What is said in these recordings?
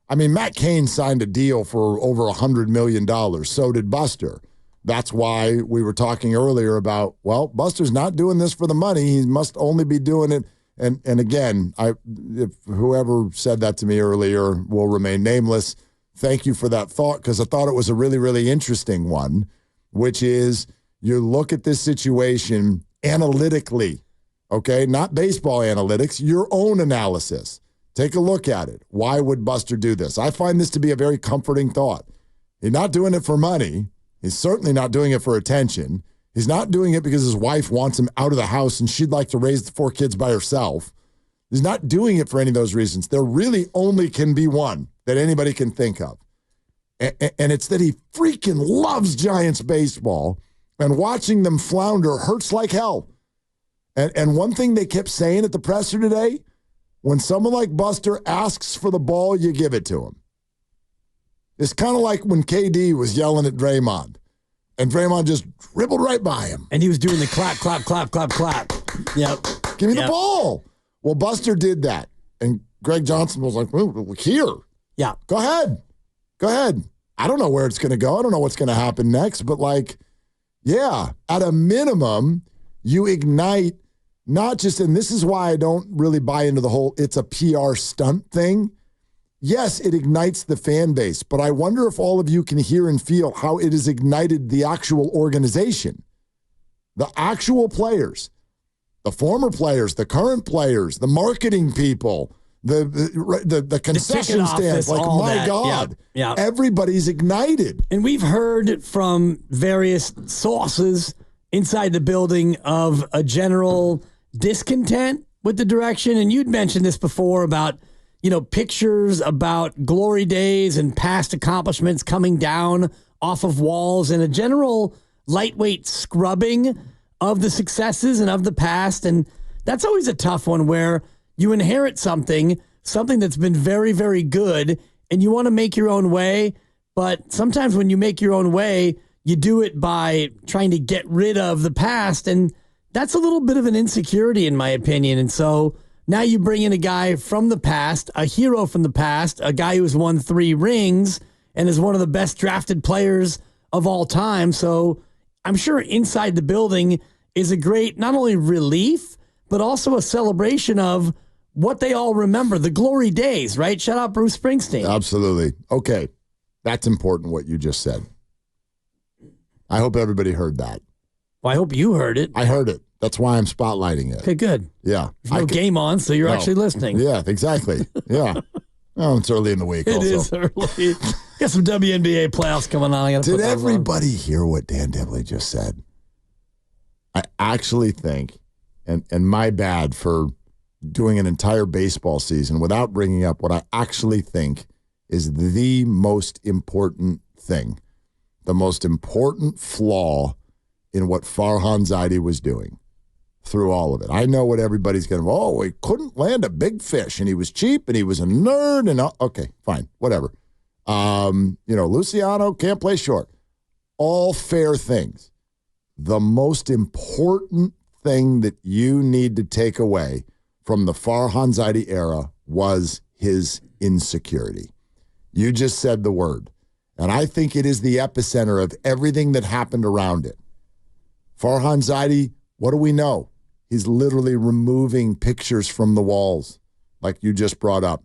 I mean, Matt Cain signed a deal for over $100 million. So did Buster. That's why we were talking earlier about, well, Buster's not doing this for the money. He must only be doing it. And again, if whoever said that to me earlier will remain nameless. Thank you for that thought, because I thought it was a really, really interesting one, which is you look at this situation analytically, okay? Not baseball analytics, your own analysis. Take a look at it. Why would Buster do this? I find this to be a very comforting thought. He's not doing it for money. He's certainly not doing it for attention. He's not doing it because his wife wants him out of the house and she'd like to raise the 4 kids by herself. He's not doing it for any of those reasons. There really only can be one that anybody can think of. And it's that he freaking loves Giants baseball, and watching them flounder hurts like hell. And one thing they kept saying at the presser today, when someone like Buster asks for the ball, you give it to him. It's kind of like when KD was yelling at Draymond, and Draymond just dribbled right by him. And he was doing the clap, clap, clap, clap, clap. Yep. Give me the ball. Well, Buster did that. And Greg Johnson was like, well, here. Yeah. Go ahead. Go ahead. I don't know where it's going to go. I don't know what's going to happen next. But, like, yeah, at a minimum, you ignite not just, and this is why I don't really buy into the whole it's a PR stunt thing. Yes, it ignites the fan base, but I wonder if all of you can hear and feel how it has ignited the actual organization, the actual players, the former players, the current players, the marketing people, the concession stands. Like, my that. God, yeah. Everybody's ignited. And we've heard from various sources inside the building of a general discontent with the direction. And you'd mentioned this before about, pictures about glory days and past accomplishments coming down off of walls, and a general lightweight scrubbing of the successes and of the past. And that's always a tough one, where you inherit something that's been very, very good, and you want to make your own way. But sometimes when you make your own way, you do it by trying to get rid of the past. And that's a little bit of an insecurity, in my opinion. And so now you bring in a guy from the past, a hero from the past, a guy who's won 3 rings and is one of the best drafted players of all time. So I'm sure inside the building is a great, not only relief, but also a celebration of what they all remember, the glory days, right? Shout out Bruce Springsteen. Absolutely. Okay. That's important, what you just said. I hope everybody heard that. Well, I hope you heard it. I heard it. That's why I'm spotlighting it. Okay, good. Yeah. There's no game on, so you're actually listening. Yeah, exactly. Yeah. Well, it's early in the week also. It is early. Got some WNBA playoffs coming on. Did everybody hear what Dan Dibley just said? I actually think, and my bad for doing an entire baseball season without bringing up what I actually think is the most important thing, the most important flaw in what Farhan Zaidi was doing through all of it. I know what everybody's going to, he couldn't land a big fish, and he was cheap, and he was a nerd, and okay, fine, whatever. Luciano can't play short. All fair things. The most important thing that you need to take away from the Farhan Zaidi era was his insecurity. You just said the word. And I think it is the epicenter of everything that happened around it. Farhan Zaidi, what do we know? He's literally removing pictures from the walls, like you just brought up.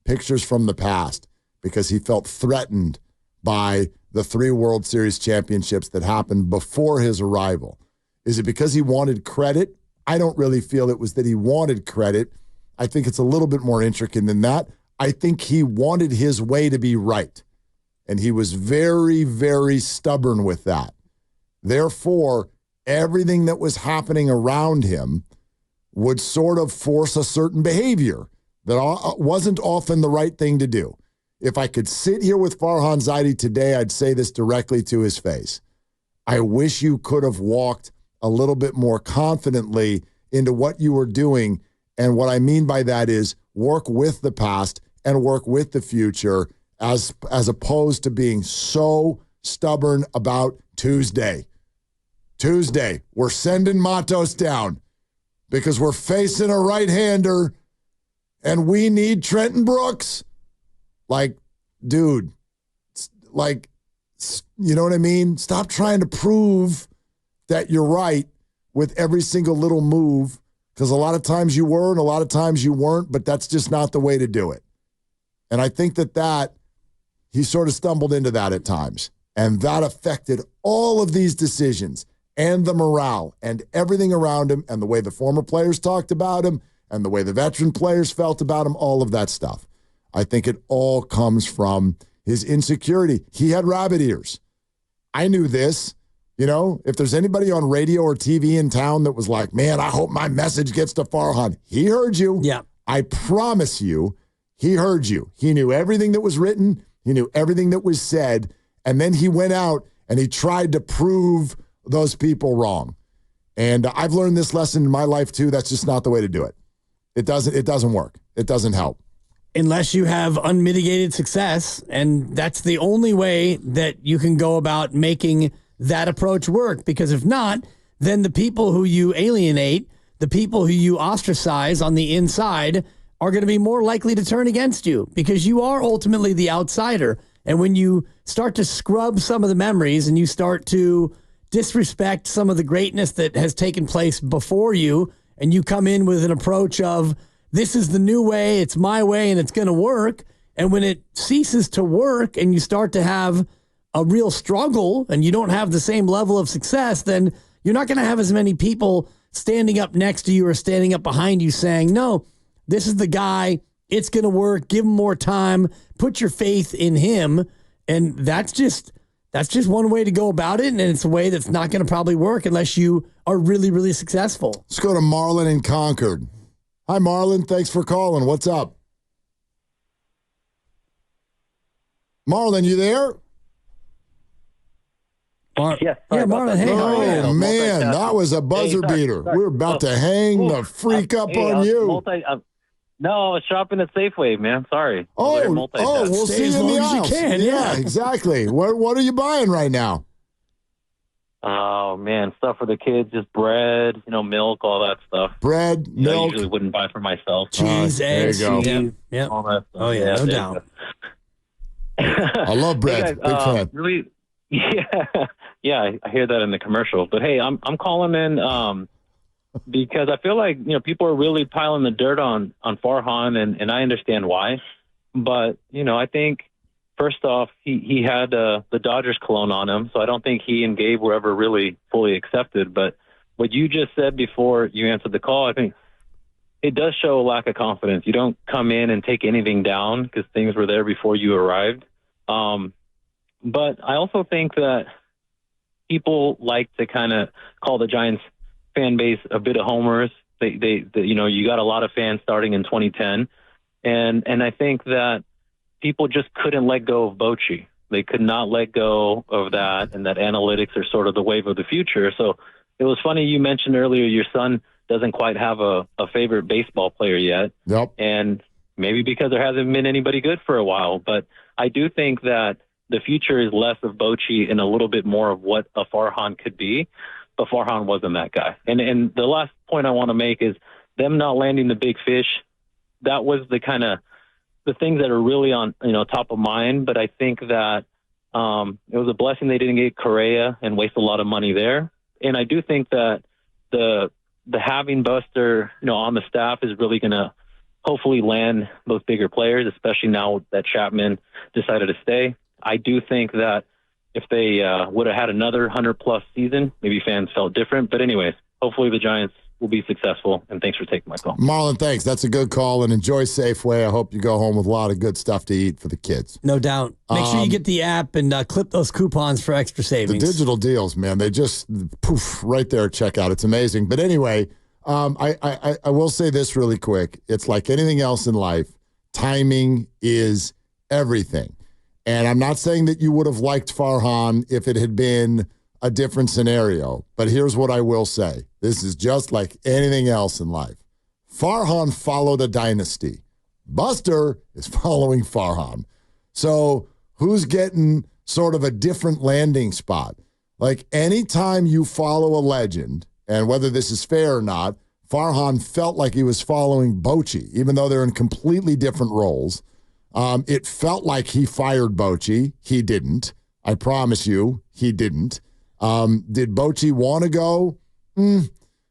Pictures from the past, because he felt threatened by the 3 World Series championships that happened before his arrival. Is it because he wanted credit? I don't really feel it was that he wanted credit. I think it's a little bit more intricate than that. I think he wanted his way to be right. And he was very, very stubborn with that. Therefore, everything that was happening around him would sort of force a certain behavior that wasn't often the right thing to do. If I could sit here with Farhan Zaidi today, I'd say this directly to his face. I wish you could have walked a little bit more confidently into what you were doing. And what I mean by that is work with the past and work with the future, as opposed to being so stubborn about Tuesday. Tuesday, we're sending Matos down because we're facing a right-hander and we need Trenton Brooks. Like, dude, like, you know what I mean? Stop trying to prove that you're right with every single little move, because a lot of times you were and a lot of times you weren't, but that's just not the way to do it. And I think that he sort of stumbled into that at times, and that affected all of these decisions and the morale and everything around him and the way the former players talked about him and the way the veteran players felt about him, all of that stuff. I think it all comes from his insecurity. He had rabbit ears. I knew this. You know, if there's anybody on radio or TV in town that was like, man, I hope my message gets to Farhan. He heard you. Yeah. I promise you, he heard you. He knew everything that was written. He knew everything that was said. And then he went out and he tried to prove those people wrong. And I've learned this lesson in my life too. That's just not the way to do it. It doesn't work. It doesn't help. Unless you have unmitigated success, and that's the only way that you can go about making that approach work. Because if not, then the people who you alienate, the people who you ostracize on the inside are going to be more likely to turn against you, because you are ultimately the outsider. And when you start to scrub some of the memories and you start to disrespect some of the greatness that has taken place before you, and you come in with an approach of, this is the new way, it's my way, and it's going to work. And when it ceases to work and you start to have a real struggle and you don't have the same level of success, then you're not going to have as many people standing up next to you or standing up behind you saying, no, this is the guy, it's going to work, give him more time, put your faith in him. And that's just one way to go about it, and it's a way that's not going to probably work unless you are really, really successful. Let's go to Marlon in Concord. Hi, Marlon. Thanks for calling. What's up? Marlon, you there? Yes. Yeah, Marlon. Hey, how are you? Oh, man, that was a buzzer beater. Sorry. We're about to hang the freak up on you. No, I was shopping at Safeway, man. Sorry. We'll Stay see as you in the long as you aisles. can, yeah. Exactly. What are you buying right now? Oh, man, stuff for the kids, just bread, milk, all that stuff. Bread, I milk. usually wouldn't buy for myself. Cheese, there eggs. you go. Yep. All that stuff. Oh, yeah, no there doubt. you go. I love bread. Hey, Big guys, fan. Really, yeah, I hear that in the commercial. But hey, I'm calling in because I feel like people are really piling the dirt on Farhan, and I understand why. But I think first off, he had the Dodgers cologne on him, so I don't think he and Gabe were ever really fully accepted. But what you just said before you answered the call, I think it does show a lack of confidence. You don't come in and take anything down because things were there before you arrived. But I also think that people like to kind of call the Giants fan base a bit of homers. They you got a lot of fans starting in 2010, and I think that people just couldn't let go of Bochy. They could not let go of that, and that analytics are sort of the wave of the future. So it was funny you mentioned earlier your son doesn't quite have a favorite baseball player yet. Yep. And maybe because there hasn't been anybody good for a while. But I do think that the future is less of Bochy and a little bit more of what a Farhan could be. But Farhan wasn't that guy. And the last point I want to make is them not landing the big fish. That was the kind of the things that are really on top of mind. But I think that it was a blessing they didn't get Correa and waste a lot of money there. And I do think that the having Buster on the staff is really going to hopefully land those bigger players, especially now that Chapman decided to stay. I do think that if they would have had another 100-plus season, maybe fans felt different. But anyways, hopefully the Giants will be successful, and thanks for taking my call. Marlon, thanks. That's a good call, and enjoy Safeway. I hope you go home with a lot of good stuff to eat for the kids. No doubt. Make sure you get the app and clip those coupons for extra savings. The digital deals, man, they just poof right there at checkout. It's amazing. But anyway, I will say this really quick. It's like anything else in life. Timing is everything. And I'm not saying that you would have liked Farhan if it had been a different scenario. But here's what I will say. This is just like anything else in life. Farhan followed a dynasty. Buster is following Farhan. So who's getting sort of a different landing spot? Like anytime you follow a legend, and whether this is fair or not, Farhan felt like he was following Bochy, even though they're in completely different roles. It felt like he fired Bochy. He didn't. I promise you, he didn't. Did Bochy want to go?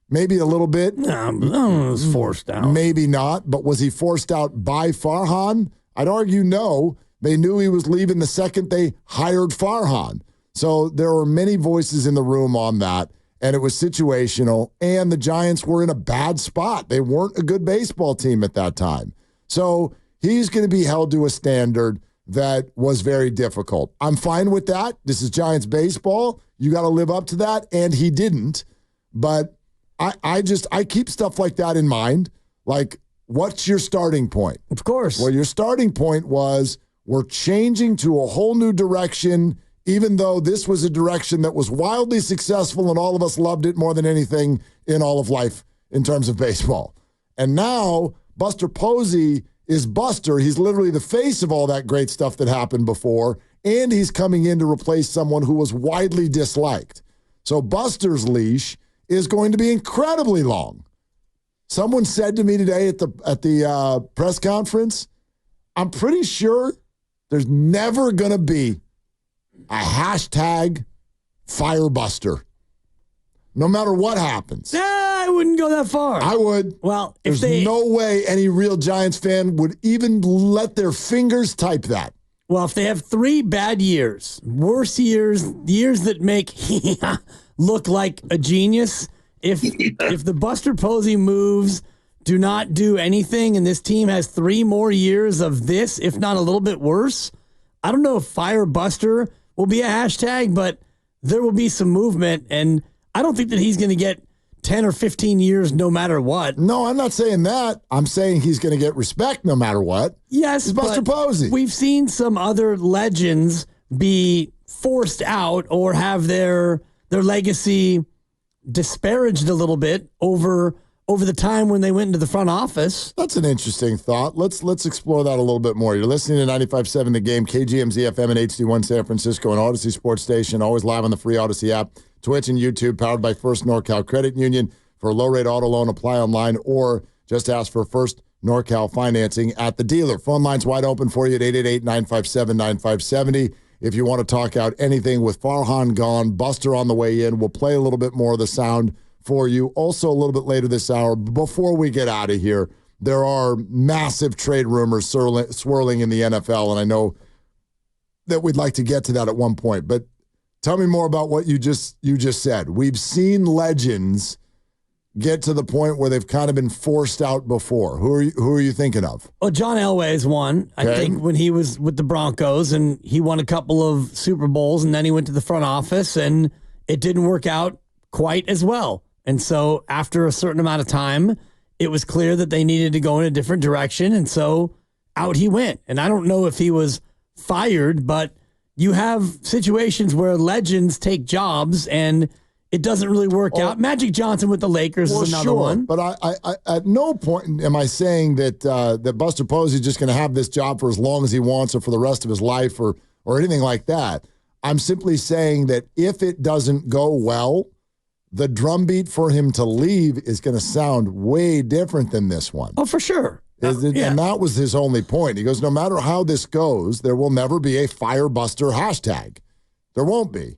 Maybe a little bit. No, it was forced out. Maybe not. But was he forced out by Farhan? I'd argue no. They knew he was leaving the second they hired Farhan. So there were many voices in the room on that, and it was situational, and the Giants were in a bad spot. They weren't a good baseball team at that time. So he's going to be held to a standard that was very difficult. I'm fine with that. This is Giants baseball. You got to live up to that, and he didn't. But I keep stuff like that in mind. Like, what's your starting point? Of course. Well, your starting point was we're changing to a whole new direction, even though this was a direction that was wildly successful and all of us loved it more than anything in all of life in terms of baseball. And now Buster Posey is Buster. He's literally the face of all that great stuff that happened before, and he's coming in to replace someone who was widely disliked. So Buster's leash is going to be incredibly long. Someone said to me today at the press conference, I'm pretty sure there's never going to be a hashtag fire Buster. No matter what happens. I wouldn't go that far. I would. Well, there's no way any real Giants fan would even let their fingers type that. Well, if they have 3 bad years, worse years that make look like a genius, if the Buster Posey moves do not do anything and this team has 3 more years of this, if not a little bit worse, I don't know if Fire Buster will be a hashtag, but there will be some movement, and I don't think that he's going to get 10 or 15 years no matter what. No, I'm not saying that. I'm saying he's going to get respect no matter what. Yes, it's Buster Posey. We've seen some other legends be forced out or have their legacy disparaged a little bit over the time when they went into the front office. That's an interesting thought. Let's explore that a little bit more. You're listening to 95.7 The Game, KGMZ FM and HD1 San Francisco and Odyssey Sports Station, always live on the free Odyssey app, Twitch and YouTube, powered by First NorCal Credit Union. For a low-rate auto loan, apply online or just ask for First NorCal financing at the dealer. Phone line's wide open for you at 888-957-9570. If you want to talk out anything with Farhan gone, Buster on the way in, we'll play a little bit more of the sound for you. Also, a little bit later this hour, before we get out of here, there are massive trade rumors swirling in the NFL, and I know that we'd like to get to that at one point. But tell me more about what you just said. We've seen legends get to the point where they've kind of been forced out before. Who are you thinking of? Well, John Elway is one. I think when he was with the Broncos and he won a couple of Super Bowls and then he went to the front office and it didn't work out quite as well. And so after a certain amount of time, it was clear that they needed to go in a different direction. And so out he went. And I don't know if he was fired, but you have situations where legends take jobs and it doesn't really work out. Magic Johnson with the Lakers is another one. But I at no point am I saying that that Buster Posey is just going to have this job for as long as he wants or for the rest of his life or anything like that. I'm simply saying that if it doesn't go well, the drumbeat for him to leave is going to sound way different than this one. Oh, for sure. And that was his only point. He goes, no matter how this goes, there will never be a Firebuster hashtag. There won't be.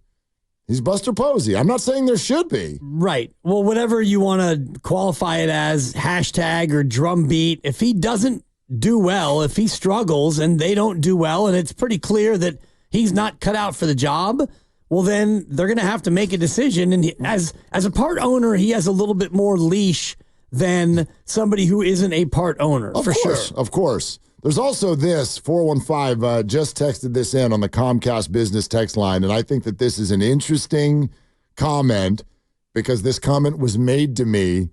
He's Buster Posey. I'm not saying there should be. Right. Well, whatever you want to qualify it as, hashtag or drumbeat, if he doesn't do well, if he struggles and they don't do well, and it's pretty clear that he's not cut out for the job, well, then they're going to have to make a decision. And as a part owner, he has a little bit more leash than somebody who isn't a part owner, sure. Of course. There's also this, 415 just texted this in on the Comcast business text line, and I think that this is an interesting comment because this comment was made to me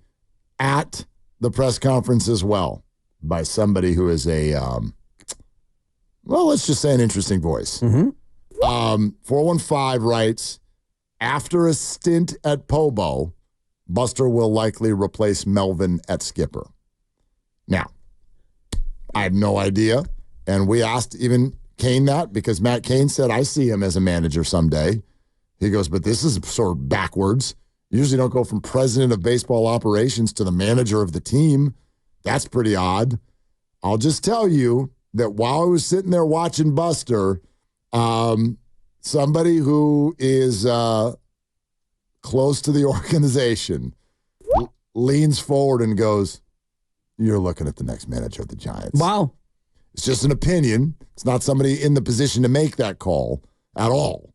at the press conference as well by somebody who is a, let's just say an interesting voice. Mm-hmm. 415 writes, after a stint at Pobo, Buster will likely replace Melvin at skipper. Now, I have no idea. And we asked even Kane that because Matt Kane said, I see him as a manager someday. He goes, but this is sort of backwards. You usually don't go from president of baseball operations to the manager of the team. That's pretty odd. I'll just tell you, that while I was sitting there watching Buster, somebody who is close to the organization leans forward and goes, "You're looking at the next manager of the Giants." Wow. It's just an opinion. It's not somebody in the position to make that call at all.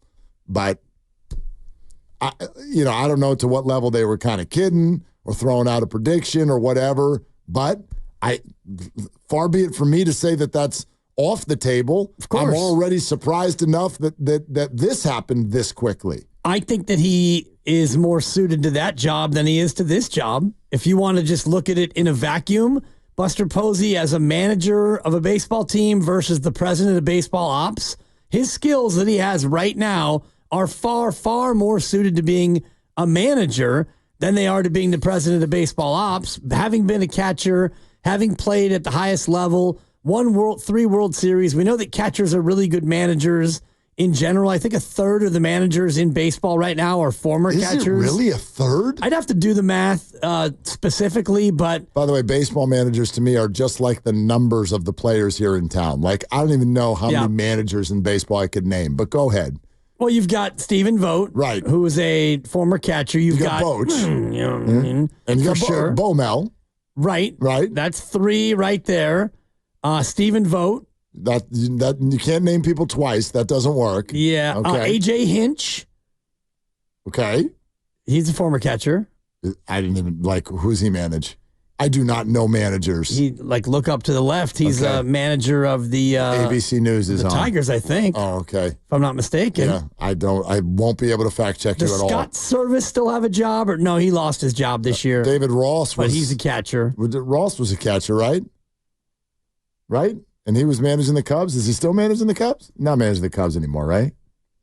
But, I don't know to what level they were kind of kidding or throwing out a prediction or whatever. But far be it from me to say that that's off the table. Of course. I'm already surprised enough that this happened this quickly. I think that he is more suited to that job than he is to this job. If you want to just look at it in a vacuum, Buster Posey as a manager of a baseball team versus the president of baseball ops, his skills that he has right now are far, far more suited to being a manager than they are to being the president of baseball ops. Having been a catcher, having played at the highest level, won 3 World Series. We know that catchers are really good managers in general. I think a third of the managers in baseball right now are former catchers. Is it really a third? I'd have to do the math specifically, but... By the way, baseball managers to me are just like the numbers of the players here in town. Like, I don't even know how many managers in baseball I could name, but go ahead. Well, you've got Stephen Vogt, right, who is a former catcher. You've got Boch. And you got sure. Bomel. Right. Right. That's 3 right there. Stephen Vogt. That you can't name people twice. That doesn't work. Yeah. Okay. AJ Hinch. Okay. He's a former catcher. I didn't even who's he manage? I do not know managers. He look up to the left. He's a manager of the ABC News is the on. Tigers, I think. Oh, okay. If I'm not mistaken. Yeah, I won't be able to fact check you at all. Does Scott Service still have a job? Or no, he lost his job this year. David Ross but he's a catcher. Ross was a catcher, right? Right? And he was managing the Cubs. Is he still managing the Cubs? Not managing the Cubs anymore, right?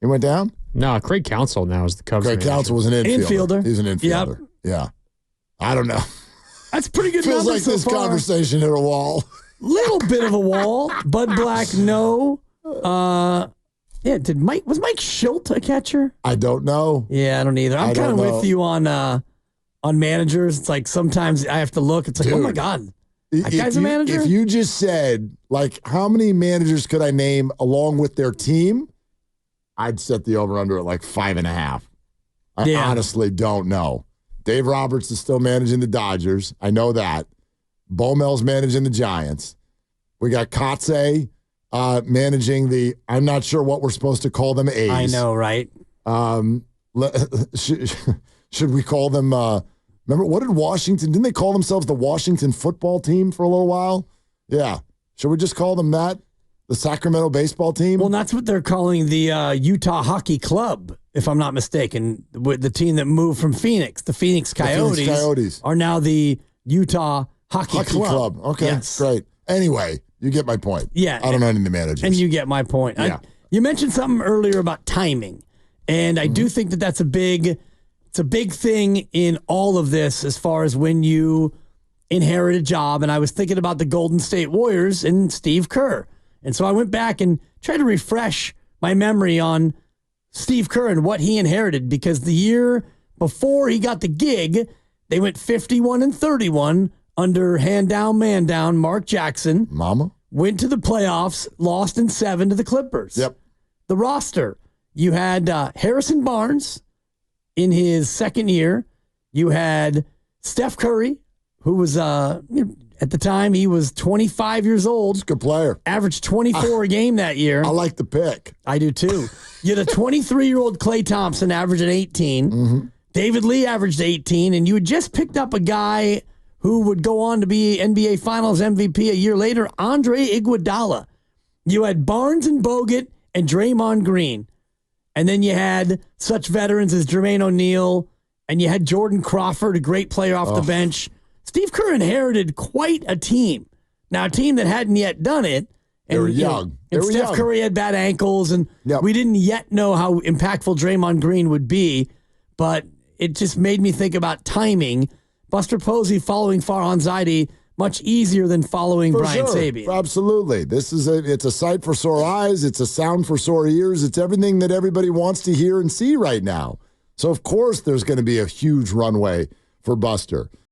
He went down? No, Craig Counsell now is the Cubs Craig manager. Counsell was an infielder. He's an infielder. Yep. Yeah. I don't know. That's pretty good. Feels like so this far. conversation hit a wall. Little bit of a wall. Bud Black, no. Yeah, was Mike Schilt a catcher? I don't know. Yeah, I don't either. I'm kind of with you on managers. It's like sometimes I have to look. It's like, Dude, oh my God, that guy's a manager? If you just said, how many managers could I name along with their team? I'd set the over-under at 5.5. I honestly don't know. Dave Roberts is still managing the Dodgers. I know that. Bomel's managing the Giants. We got Kotze managing the, I'm not sure what we're supposed to call them, A's. I know, right? Should we call them, remember, what did Washington, didn't they call themselves the Washington football team for a little while? Yeah. Should we just call them that? The Sacramento baseball team? Well, that's what they're calling the Utah Hockey Club, if I'm not mistaken. With the team that moved from Phoenix. The Phoenix Coyotes are now the Utah Hockey Club. Okay, yes. Great. Anyway, you get my point. Yeah. I don't know any of the managers. And you get my point. Yeah. You mentioned something earlier about timing. And I do think that that's a big thing in all of this as far as when you inherit a job. And I was thinking about the Golden State Warriors and Steve Kerr. And so I went back and tried to refresh my memory on Steve Kerr and what he inherited, because the year before he got the gig, they went 51-31 under hand down, man down, Mark Jackson. Mama. Went to the playoffs, lost in 7 to the Clippers. Yep. The roster, you had Harrison Barnes in his second year. You had Steph Curry, who was at the time, he was 25 years old. He's a good player. Averaged 24 a game that year. I like the pick. I do too. You had a 23-year-old Klay Thompson averaging 18. Mm-hmm. David Lee averaged 18. And you had just picked up a guy who would go on to be NBA Finals MVP a year later, Andre Iguodala. You had Barnes and Bogut and Draymond Green. And then you had such veterans as Jermaine O'Neal. And you had Jordan Crawford, a great player off the bench. Steve Kerr inherited quite a team. Now, a team that hadn't yet done it. They were young. And Steph Curry had bad ankles, and we didn't yet know how impactful Draymond Green would be. But it just made me think about timing. Buster Posey following Farhan Zaidi much easier than following Brian Sabian. Absolutely. It's a sight for sore eyes. It's a sound for sore ears. It's everything that everybody wants to hear and see right now. So, of course, there's going to be a huge runway for Buster.